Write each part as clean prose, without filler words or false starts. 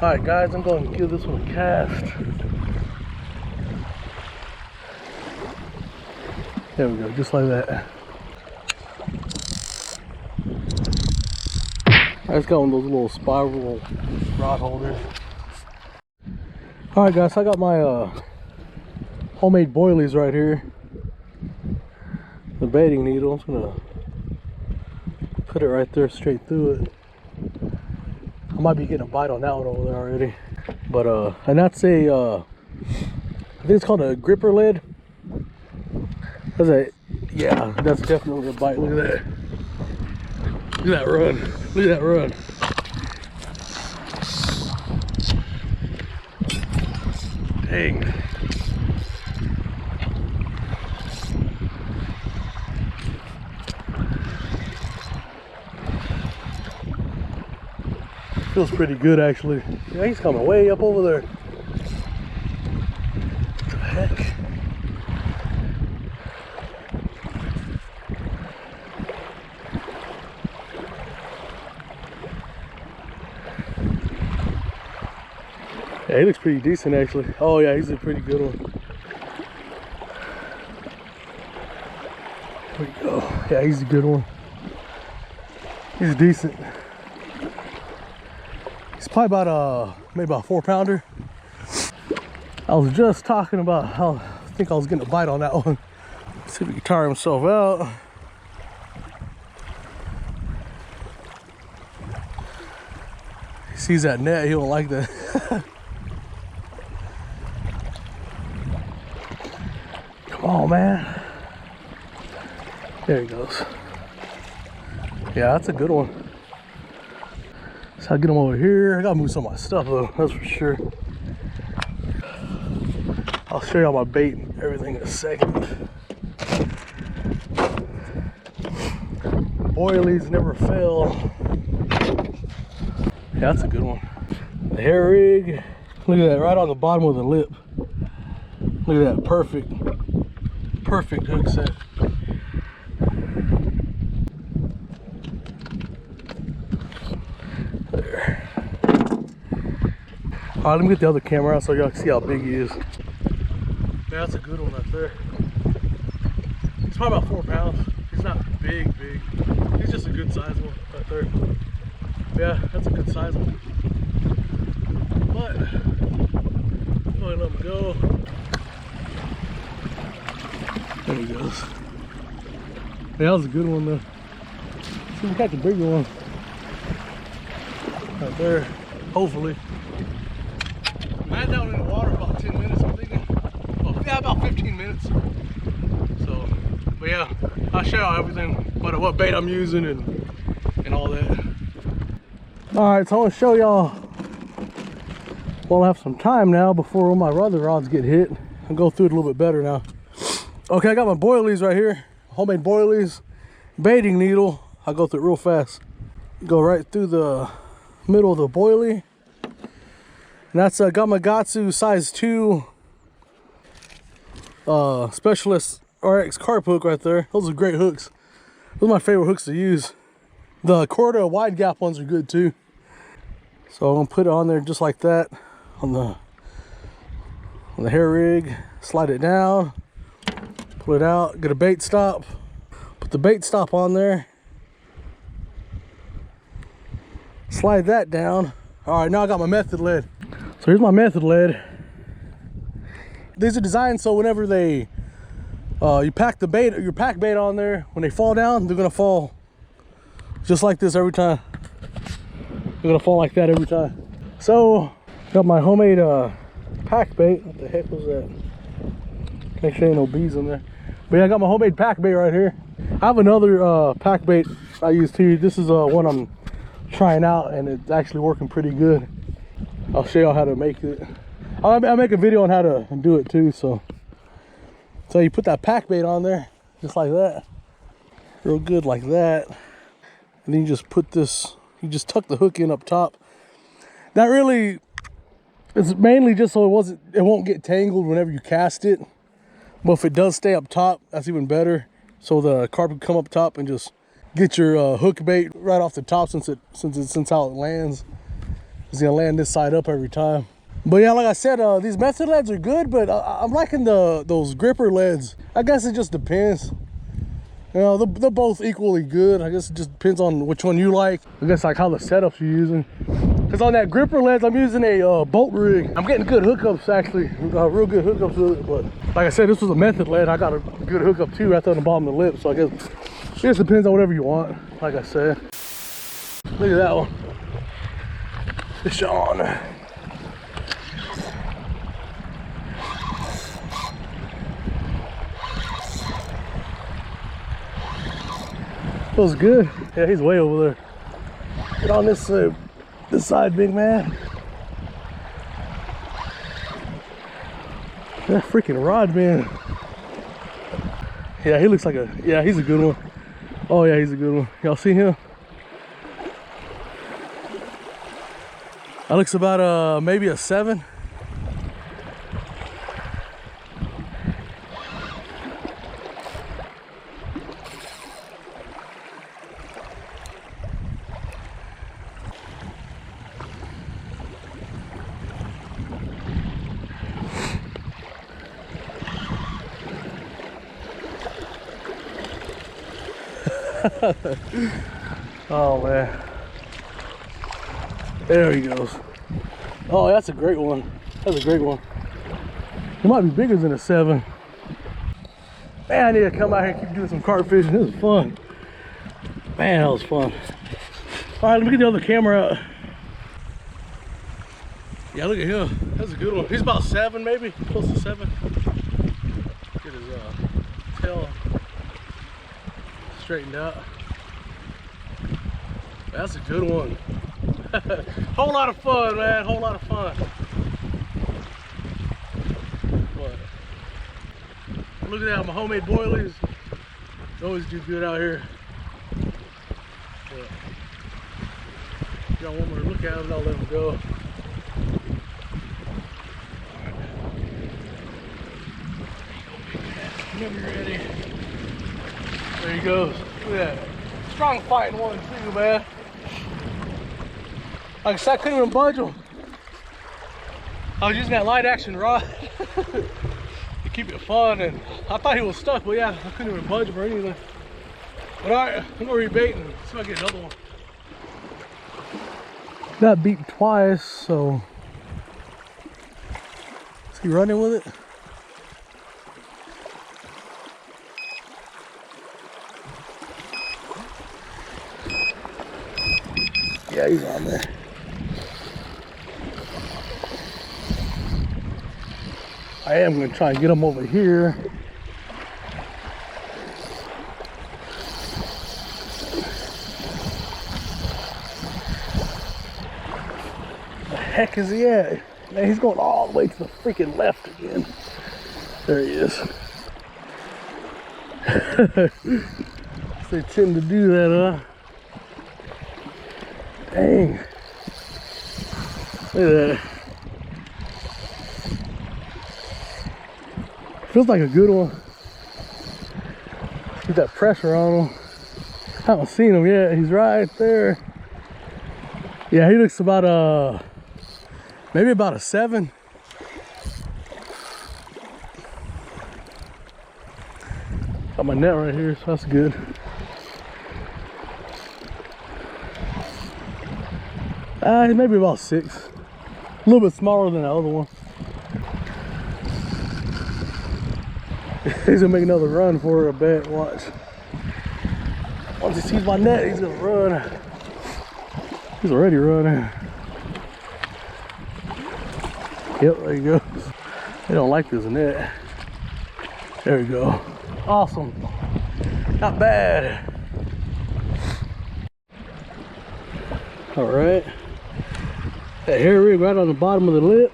Alright guys, I'm going to give this one a cast. There we go, just like that. I just got one of those little spiral rod holders. Alright guys, I got my homemade boilies right here. The baiting needle, I'm just gonna put it right there straight through it. I might be getting a bite on that one over there already. But and that's a I think it's called a gripper lead. That's a, yeah, that's definitely a bite. Look at that. Look at that run. Look at that run. Dang. Feels pretty good actually. Yeah, he's coming way up over there. What the heck? Yeah, he looks pretty decent actually. Oh yeah, he's a pretty good one. There we go. Yeah, he's a good one. He's decent. He's probably about maybe about a 4-pounder. I was just talking about how I think I was getting a bite on that one. Let's see if he can tire himself out. He sees that net, he don't like that. Come on, man. There he goes. Yeah, that's a good one. So I'll get him over here. I gotta move some of my stuff though, that's for sure. I'll show you all my bait and everything in a second. Boilies never fail. Yeah, that's a good one. The hair rig. Look at that, right on the bottom of the lip. Look at that, perfect. Perfect hook set. There. Alright, let me get the other camera out so y'all can see how big he is. Yeah, that's a good one right there. It's probably about 4 pounds. He's not big. He's just a good size one right there. Yeah, that's a good size one. But I'm going to let him go. There he goes. Yeah, that was a good one though. See if we catch a bigger one. Right there, hopefully. I had that one in the water about 10 minutes, I'm thinking. Oh, yeah, about 15 minutes. So, but yeah, I'll show y'all everything, what bait I'm using and all that. Alright, so I want to show y'all, well, I have some time now before all my other rods get hit. I'll go through it a little bit better now. Okay, I got my boilies right here. Homemade boilies. Baiting needle. I'll go through it real fast. Go right through the middle of the boilie. And that's a Gamakatsu size 2 Specialist RX carp hook right there. Those are great hooks. Those are my favorite hooks to use. The Corda wide gap ones are good too. So I'm gonna put it on there just like that on the hair rig. Slide it down. Pull it out. Get a bait stop. Put the bait stop on there. Slide that down. All right, now I got my method lead. So here's my method lead. These are designed so whenever they you pack the bait, your pack bait on there, when they fall down, they're gonna fall just like this every time. They're gonna fall like that every time. So got my homemade pack bait. What the heck was that? Make sure ain't no bees in there. But yeah, I got my homemade pack bait right here. I have another pack bait I use too. This is one I'm trying out and it's actually working pretty good. I'll show y'all how to make it. I'll make a video on how to do it too. So you put that pack bait on there just like that, real good like that, and then you just put this, you just tuck the hook in up top. That really, it's mainly just so it won't get tangled whenever you cast it. But if it does stay up top, that's even better. So the carp can come up top and just get your hook bait right off the top since how it lands. He's gonna land this side up every time. But yeah, like I said, these method leads are good, but I'm liking those gripper leads. I guess it just depends. You know, they're both equally good. I guess it just depends on which one you like. I guess like how the setups you're using. Because on that gripper leads, I'm using a bolt rig. I'm getting good hookups actually, real good hookups with it. But like I said, this was a method lead. I got a good hookup too right there on the bottom of the lip. So I guess it just depends on whatever you want. Like I said, look at that one. Fish on. Feels good. Yeah, he's way over there. Get on this side, big man. That freaking rod, man. Yeah, he looks like yeah, he's a good one. Oh yeah, he's a good one. Y'all see him? That looks about maybe a 7. Oh man, there he goes. Oh, that's a great one. That's a great one. It might be bigger than a 7. Man, I need to come out here and keep doing some carp fishing. This is fun. Man, that was fun. All right, let me get the other camera out. Yeah, look at him. That's a good one. He's about 7 maybe, close to 7. Get his tail straightened out. That's a good one. Whole lot of fun, man. Whole lot of fun. But look at that, my homemade boilies. They always do good out here. But if y'all want me to look at them, I'll let them go. Whenever you're ready. There he goes. Look at that. Strong fighting one too, man. Like I said, I couldn't even budge him. I was using that light action rod to keep it fun, and I thought he was stuck, but yeah, I couldn't even budge him or anything. But alright, I'm gonna rebait and see if I get another one. Got beat twice, so is he running with it? Yeah, he's on there. I am going to try and get him over here. The heck is he at? Man, he's going all the way to the freaking left again. There he is. They tend to do that, huh? Dang. Look at that. Feels like a good one. Get that pressure on him. I haven't seen him yet. He's right there. Yeah, he looks about maybe about a 7. Got my net right here, so that's good. He's maybe about 6. A little bit smaller than the other one. He's gonna make another run for it, I bet. Watch. Once he sees my net, he's gonna run. He's already running. Yep, there he goes. They don't like this net. There we go. Awesome. Not bad. All right. That hair rig right on the bottom of the lip.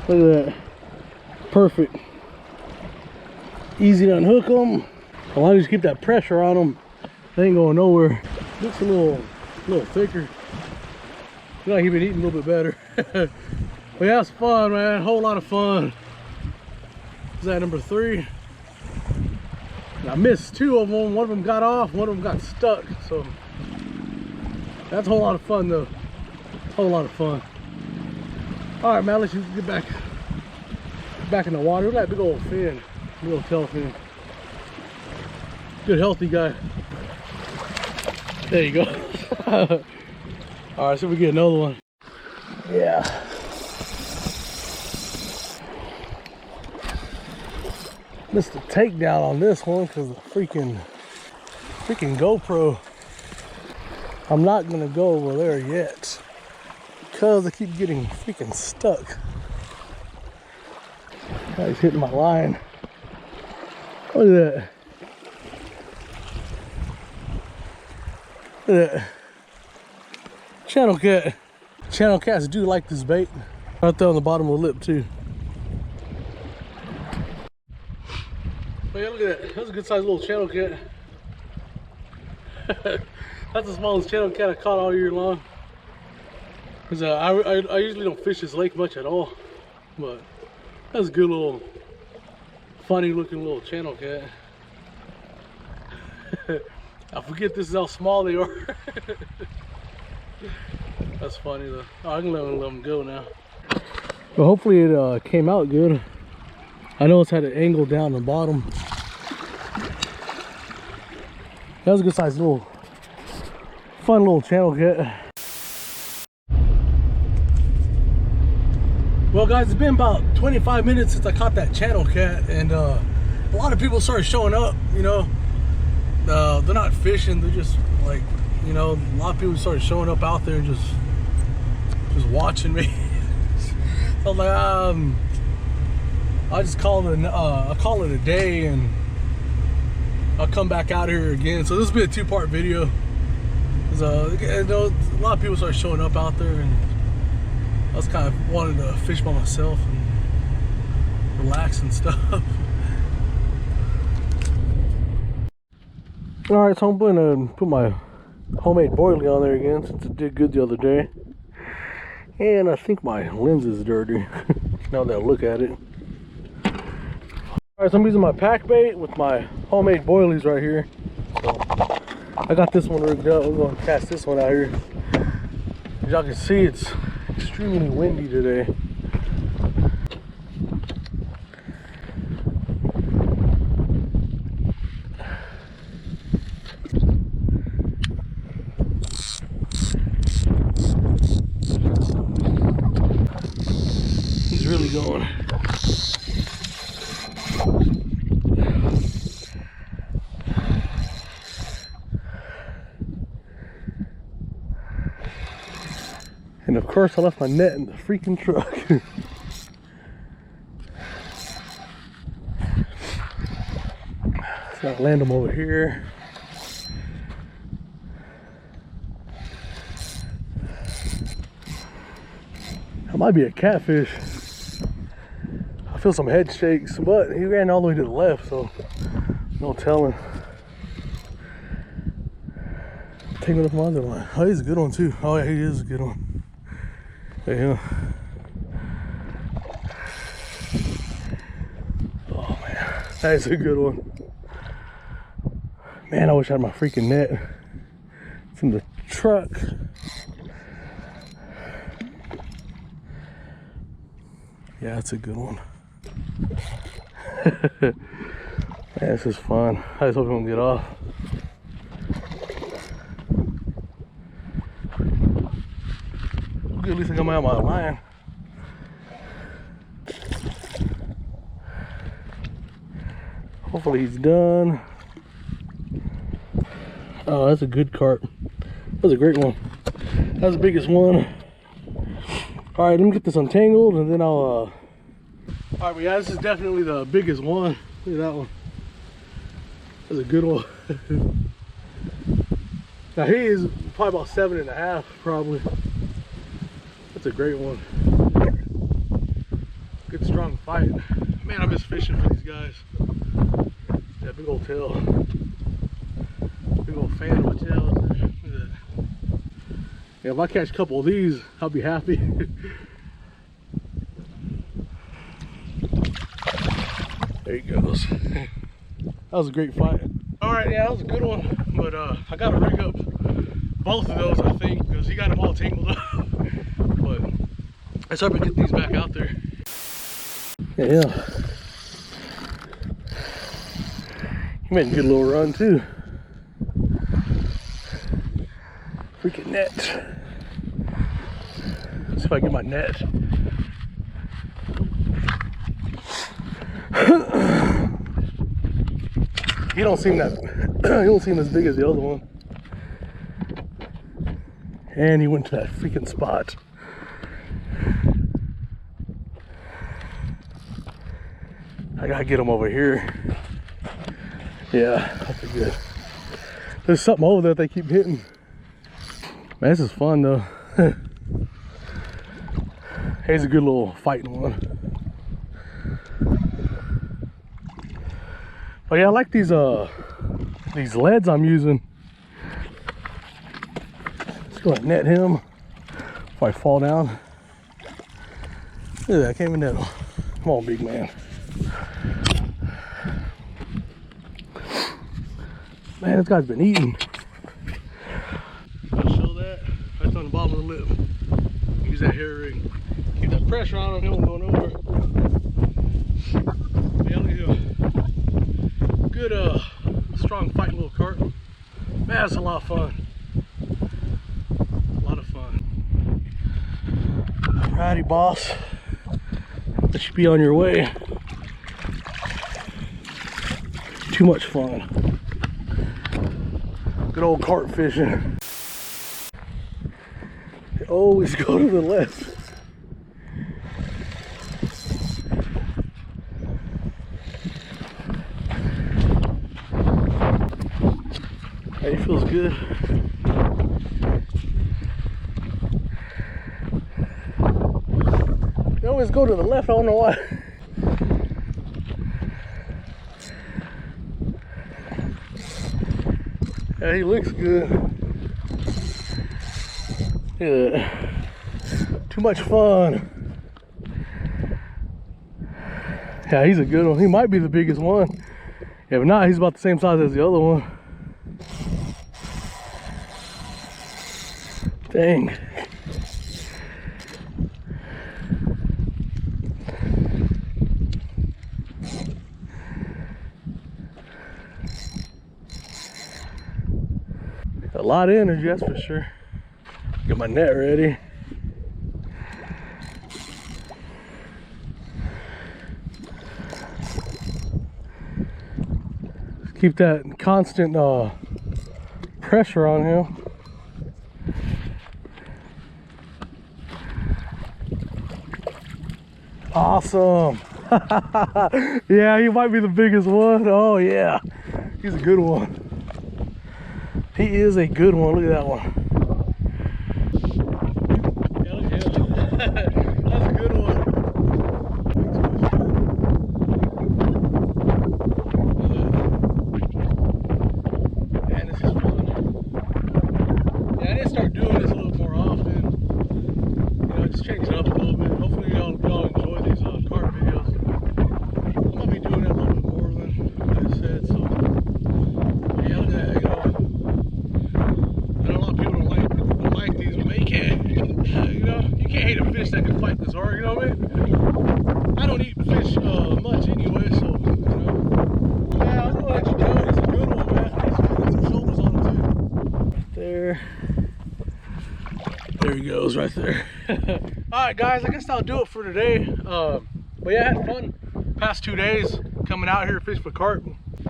Look at that. Perfect. Easy to unhook them. As long as you keep that pressure on them, they ain't going nowhere. Looks a little thicker. Looks like he's been eating a little bit better. But yeah, it's fun, man. Whole lot of fun. Is that number 3? And I missed 2 of them. One of them got off, one of them got stuck. So that's a whole lot of fun though. Whole lot of fun. All right, man, let's just get back in the water. Look at that big old fin, big old tail fin. Good, healthy guy. There you go. All right, so we get another one. Yeah. Missed the takedown on this one because the freaking GoPro. I'm not gonna go over there yet because I keep getting freaking stuck. He's hitting my line. Look at that. Look at that. Channel cat. Channel cats do like this bait. Right there on the bottom of the lip too. Oh yeah, look at that. That's a good sized little channel cat. That's the smallest channel cat I caught all year long. Cause I usually don't fish this lake much at all, but that's a good little, funny looking little channel cat. I forget this is how small they are. That's funny though. Oh, I can let them go now. Well, hopefully it came out good. I know it's had an angle down the bottom. That was a good sized little, fun little channel cat. Well guys, it's been about 25 minutes since I caught that channel cat, and a lot of people started showing up, you know. They're not fishing, they're just like, you know, a lot of people started showing up out there and just watching me. So I'm like, I just call it a day, and I'll come back out here again. So this will be a two-part video. You know, a lot of people started showing up out there, and I was kind of wanted to fish by myself and relax and stuff. All right, so I'm going to put my homemade boilie on there again since it did good the other day. And I think my lens is dirty now that I look at it. All right, so I'm using my pack bait with my homemade boilies right here. So I got this one rigged up. We're going to cast this one out here. As y'all can see, it's extremely windy today. He's really going. And of course I left my net in the freaking truck. So I'll land them over here. That might be a catfish. I feel some head shakes, but he ran all the way to the left, so no telling. Taking it off my other line. Oh, he's a good one too. Oh yeah, he is a good one. Yeah. Oh man, that is a good one. Man, I wish I had my freaking net. It's in the truck. Yeah, that's a good one. Man, this is fun. I just hope it won't get off. At least I got my out my line. Hopefully he's done. Oh, that's a good carp. That's a great one. That's the biggest one. All right, let me get this untangled and then I'll all right, but yeah, this is definitely the biggest one. Look at that one. That's a good one. Now he is probably about 7.5 probably. That's a great one. Good strong fight. Man, I miss fishing for these guys. Yeah, big old tail. Big old fan of my tail. Look at that. Yeah, if I catch a couple of these, I'll be happy. There he goes. That was a great fight. All right, yeah, that was a good one. But I got to rig up both of those, I think, because he got them all tangled up. Let's hope we get these back out there. Yeah. He made a good little run too. Freaking net. Let's see if I can get my net. He don't seem as big as the other one. And he went to that freaking spot. I gotta get him over here. Yeah, that's good. There's something over there that they keep hitting. Man, this is fun though. Here's a good little fighting one. But yeah, I like these leads I'm using. Let's go and net him before I fall down. Look at that, I can't even net him. Come on, big man. Man, this guy's been eating. I'll show that right on the bottom of the lip. Use that hair ring. Keep that pressure on him, he won't go nowhere. Yeah, look at him. Good, strong fighting little carp. Man, that's a lot of fun. A lot of fun. Alrighty, boss. That should be on your way. Too much fun. Good old carp fishing. They always go to the left. Hey, it feels good. They always go to the left, I don't know why. Yeah, he looks good. Yeah. Too much fun. Yeah, he's a good one. He might be the biggest one. If not, he's about the same size as the other one. Dang. A lot of energy, that's for sure. Get my net ready. Keep that constant pressure on him. Awesome. Yeah, he might be the biggest one. Oh yeah, he's a good one. He is a good one. Look at that one. Yeah, look at him. That's a good one. Man, this is fun. Yeah, I need to start doing this a little more often. You know, just change it up a little bit. Hopefully y'all enjoy these carp videos. I'm gonna be doing that a little bit more than I said. So yeah, look at that. You know, I know a lot of people don't like these, but you can't. You know, you can't hate a fish that can fight this hard. You know what I mean? I don't eat fish much anyway, so you know. Yeah, I'm gonna let you know. He's a good one, man. He's got some shoulders on him too. Right there. There he goes, right there. Alright guys, I guess that'll do it for today. But yeah, I had fun past 2 days coming out here to fish for carp.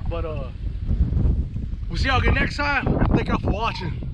But we'll see y'all again next time. Thank y'all for watching.